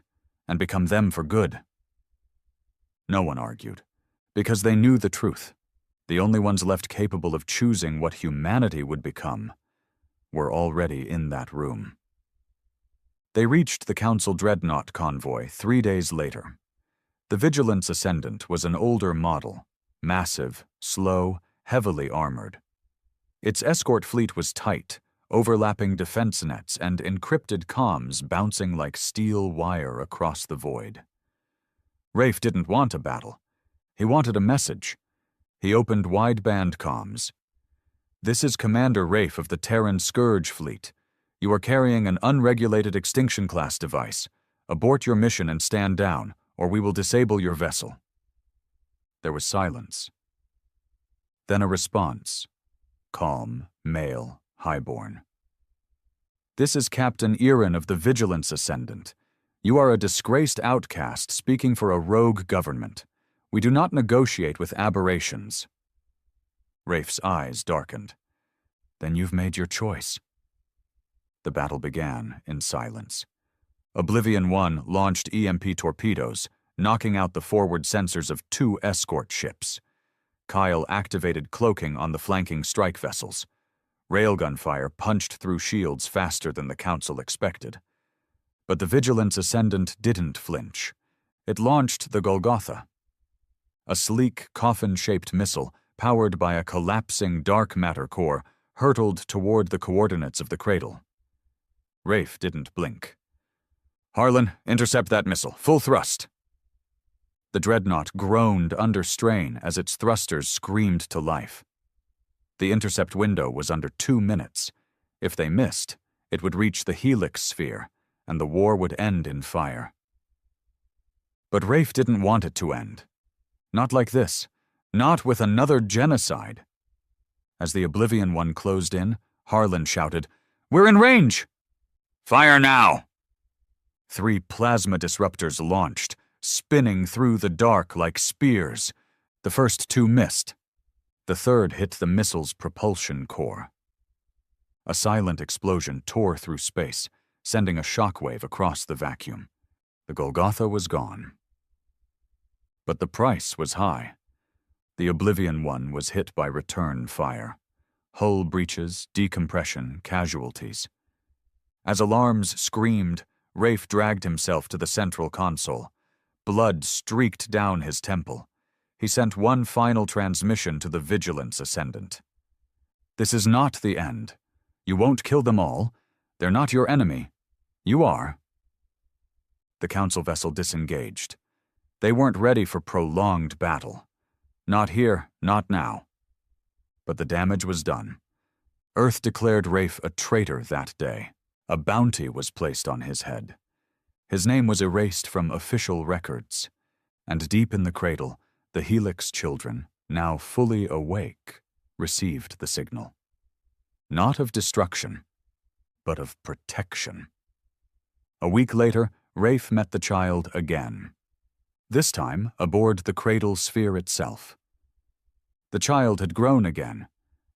and become them for good. No one argued, because they knew the truth. The only ones left capable of choosing what humanity would become were already in that room. They reached the Council Dreadnought convoy 3 days later. The Vigilance Ascendant was an older model, massive, slow, heavily armored. Its escort fleet was tight, overlapping defense nets and encrypted comms bouncing like steel wire across the void. Rafe didn't want a battle. He wanted a message. He opened wideband comms. "This is Commander Rafe of the Terran Scourge Fleet. You are carrying an unregulated extinction-class device. Abort your mission and stand down, or we will disable your vessel." There was silence. Then a response. Calm, male, highborn. "This is Captain Erin of the Vigilance Ascendant. You are a disgraced outcast speaking for a rogue government. We do not negotiate with aberrations." Rafe's eyes darkened. "Then you've made your choice." The battle began in silence. Oblivion 1 launched EMP torpedoes, knocking out the forward sensors of 2 escort ships. Kyle activated cloaking on the flanking strike vessels. Railgun fire punched through shields faster than the Council expected. But the Vigilance Ascendant didn't flinch. It launched the Golgotha. A sleek, coffin-shaped missile, powered by a collapsing dark matter core, hurtled toward the coordinates of the cradle. Rafe didn't blink. "Harlan, intercept that missile. Full thrust." The dreadnought groaned under strain as its thrusters screamed to life. The intercept window was under 2 minutes. If they missed, it would reach the Helix sphere, and the war would end in fire. But Rafe didn't want it to end. Not like this. Not with another genocide. As the Oblivion 1 closed in, Harlan shouted, "We're in range!" "Fire now!" 3 plasma disruptors launched, spinning through the dark like spears. The first 2 missed. The third hit the missile's propulsion core. A silent explosion tore through space, sending a shockwave across the vacuum. The Golgotha was gone. But the price was high. The Oblivion 1 was hit by return fire. Hull breaches, decompression, casualties. As alarms screamed, Rafe dragged himself to the central console. Blood streaked down his temple. He sent one final transmission to the Vigilance Ascendant. "This is not the end. You won't kill them all. They're not your enemy. You are." The Council vessel disengaged. They weren't ready for prolonged battle. Not here, not now. But the damage was done. Earth declared Rafe a traitor that day. A bounty was placed on his head. His name was erased from official records. And deep in the cradle, the Helix children, now fully awake, received the signal. Not of destruction, but of protection. A week later, Rafe met the child again. This time aboard the cradle sphere itself. The child had grown again,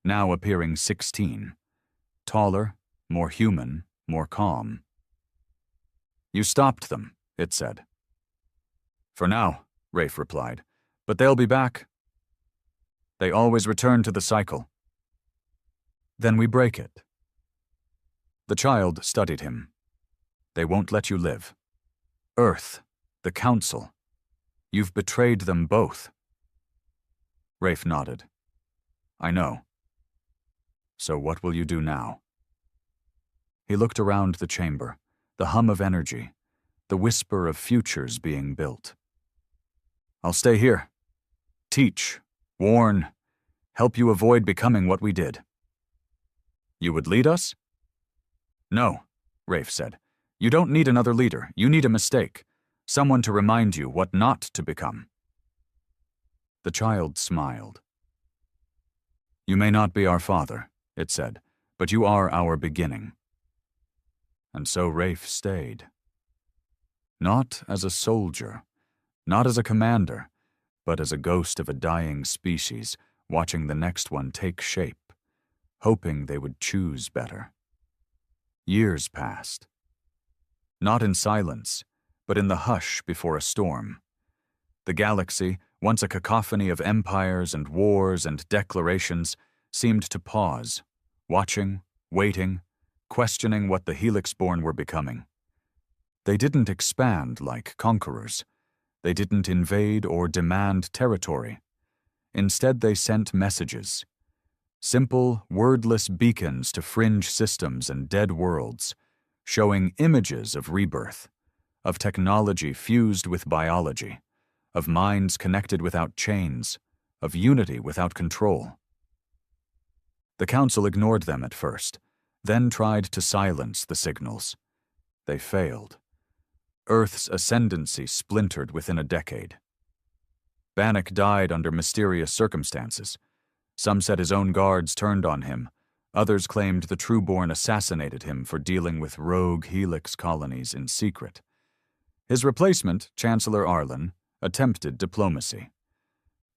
now appearing 16. Taller, more human, more calm. "You stopped them," it said. "For now," Rafe replied, "but they'll be back. They always return to the cycle." "Then we break it." The child studied him. "They won't let you live. Earth, the Council. You've betrayed them both." Rafe nodded. "I know. So what will you do now?" He looked around the chamber, the hum of energy, the whisper of futures being built. "I'll stay here. Teach, warn, help you avoid becoming what we did." "You would lead us?" "No," Rafe said. "You don't need another leader. You need a mistake. Someone to remind you what not to become." The child smiled. "You may not be our father," it said, "but you are our beginning." And so Rafe stayed. Not as a soldier, not as a commander, but as a ghost of a dying species, watching the next one take shape, hoping they would choose better. Years passed. Not in silence, but in the hush before a storm. The galaxy, once a cacophony of empires and wars and declarations, seemed to pause, watching, waiting, questioning what the Helix-born were becoming. They didn't expand like conquerors. They didn't invade or demand territory. Instead, they sent messages. Simple, wordless beacons to fringe systems and dead worlds, showing images of rebirth, of technology fused with biology, of minds connected without chains, of unity without control. The Council ignored them at first, then tried to silence the signals. They failed. Earth's ascendancy splintered within a decade. Bannock died under mysterious circumstances. Some said his own guards turned on him. Others claimed the Trueborn assassinated him for dealing with rogue Helix colonies in secret. His replacement, Chancellor Arlen, attempted diplomacy.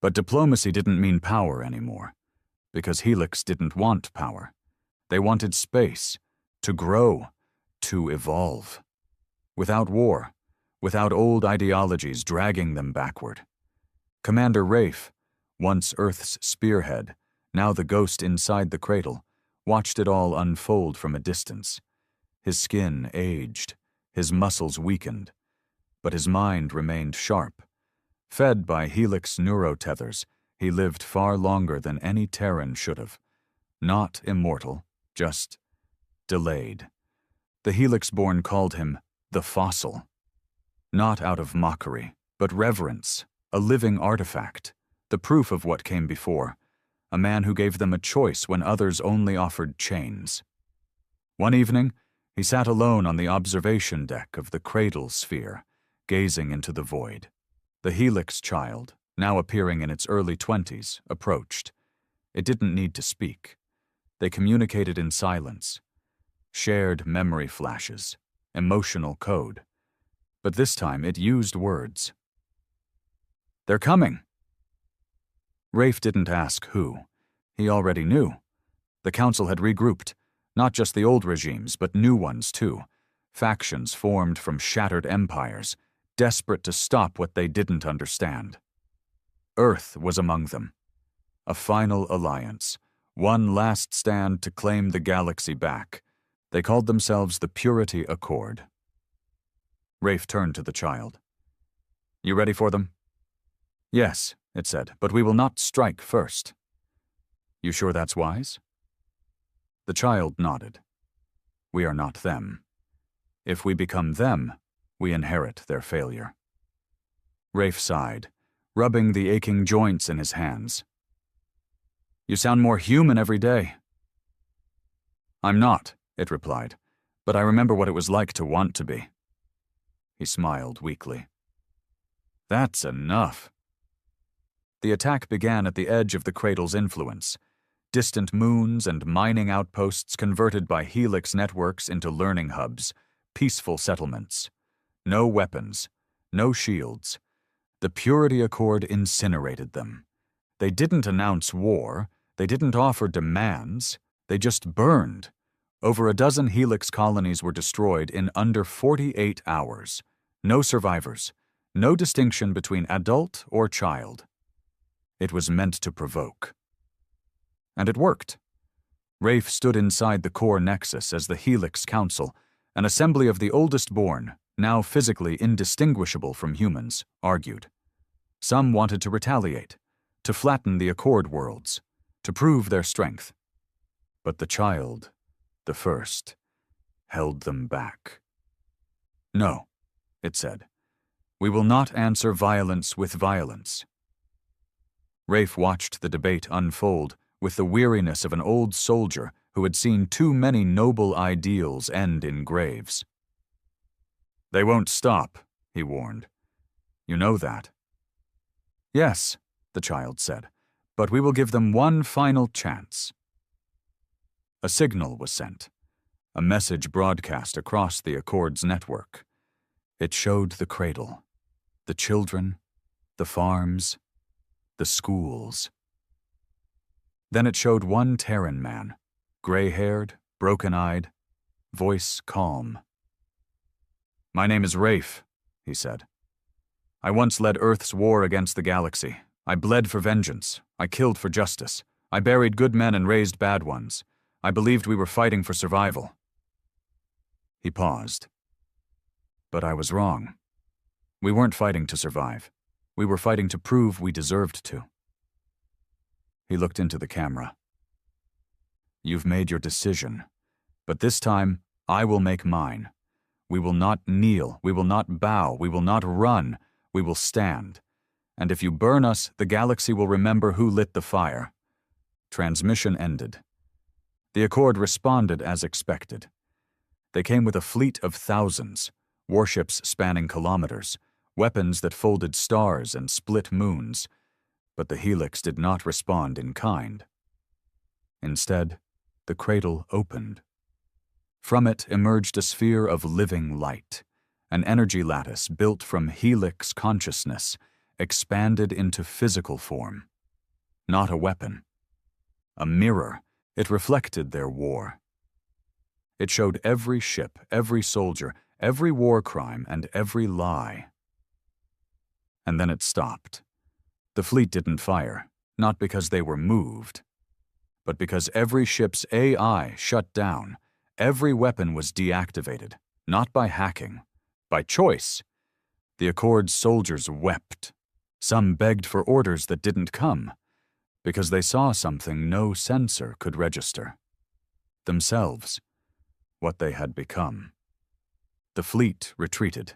But diplomacy didn't mean power anymore, because Helix didn't want power. They wanted space, to grow, to evolve. Without war, without old ideologies dragging them backward. Commander Rafe, once Earth's spearhead, now the ghost inside the cradle, watched it all unfold from a distance. His skin aged, his muscles weakened, but his mind remained sharp. Fed by Helix neurotethers, he lived far longer than any Terran should have. Not immortal, just delayed. The Helix-born called him the fossil. Not out of mockery, but reverence, a living artifact, the proof of what came before, a man who gave them a choice when others only offered chains. One evening, he sat alone on the observation deck of the cradle sphere, gazing into the void. The Helix child, now appearing in its early 20s, approached. It didn't need to speak. They communicated in silence, shared memory flashes, emotional code. But this time it used words. "They're coming." Rafe didn't ask who. He already knew. The Council had regrouped, not just the old regimes, but new ones too. Factions formed from shattered empires, desperate to stop what they didn't understand. Earth was among them. A final alliance, one last stand to claim the galaxy back. They called themselves the Purity Accord. Rafe turned to the child. "You ready for them?" "Yes," it said, "but we will not strike first." "You sure that's wise?" The child nodded. "We are not them. If we become them, we inherit their failure." Rafe sighed, rubbing the aching joints in his hands. "You sound more human every day." "I'm not," it replied, "but I remember what it was like to want to be." He smiled weakly. "That's enough." The attack began at the edge of the cradle's influence. Distant moons and mining outposts converted by Helix networks into learning hubs, peaceful settlements. No weapons, no shields. The Purity Accord incinerated them. They didn't announce war, they didn't offer demands, they just burned. Over a dozen Helix colonies were destroyed in under 48 hours. No survivors, no distinction between adult or child. It was meant to provoke. And it worked. Rafe stood inside the core nexus as the Helix Council, an assembly of the oldest born, now physically indistinguishable from humans, argued. Some wanted to retaliate, to flatten the Accord worlds, to prove their strength. But the child, the first, held them back. "No," it said. "We will not answer violence with violence." Rafe watched the debate unfold with the weariness of an old soldier who had seen too many noble ideals end in graves. "They won't stop," he warned. "You know that." "Yes," the child said, "but we will give them one final chance." A signal was sent, a message broadcast across the Accord's network. It showed the cradle, the children, the farms, the schools. Then it showed one Terran man, gray-haired, broken-eyed, voice calm. "My name is Rafe," he said. "I once led Earth's war against the galaxy. I bled for vengeance. I killed for justice. I buried good men and raised bad ones. I believed we were fighting for survival." He paused. "But I was wrong. We weren't fighting to survive. We were fighting to prove we deserved to." He looked into the camera. "You've made your decision, but this time I will make mine. We will not kneel, we will not bow, we will not run, we will stand. And if you burn us, the galaxy will remember who lit the fire." Transmission ended. The Accord responded as expected. They came with a fleet of thousands, warships spanning kilometers, weapons that folded stars and split moons, but the Helix did not respond in kind. Instead, the cradle opened. From it emerged a sphere of living light, an energy lattice built from Helix consciousness, expanded into physical form. Not a weapon. A mirror, it reflected their war. It showed every ship, every soldier, every war crime, and every lie. And then it stopped. The fleet didn't fire, not because they were moved, but because every ship's AI shut down. Every weapon was deactivated, not by hacking, by choice. The Accord's soldiers wept. Some begged for orders that didn't come, because they saw something no sensor could register. Themselves, what they had become. The fleet retreated.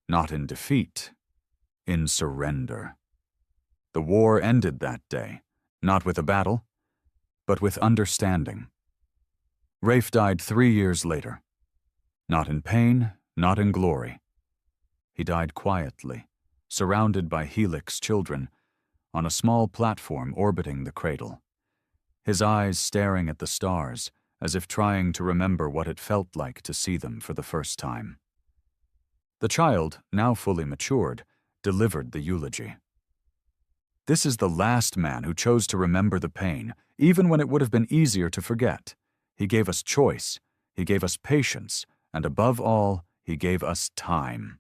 Not in defeat, in surrender. The war ended that day, not with a battle, but with understanding. Rafe died 3 years later. Not in pain, not in glory. He died quietly, surrounded by Helix children, on a small platform orbiting the cradle. His eyes staring at the stars, as if trying to remember what it felt like to see them for the first time. The child, now fully matured, delivered the eulogy. "This is the last man who chose to remember the pain, even when it would have been easier to forget. He gave us choice, he gave us patience, and above all, he gave us time."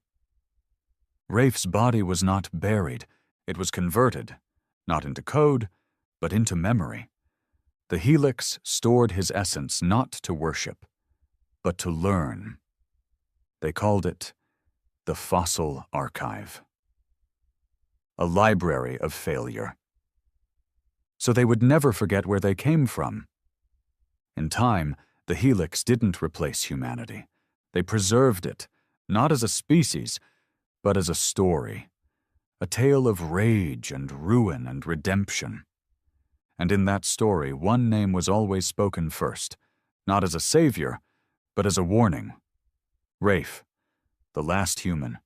Rafe's body was not buried, it was converted, not into code, but into memory. The Helix stored his essence not to worship, but to learn. They called it the Fossil Archive. A library of failure. So they would never forget where they came from. In time, the Helix didn't replace humanity. They preserved it, not as a species, but as a story. A tale of rage and ruin and redemption. And in that story, one name was always spoken first, not as a savior, but as a warning. Rafe, the last human,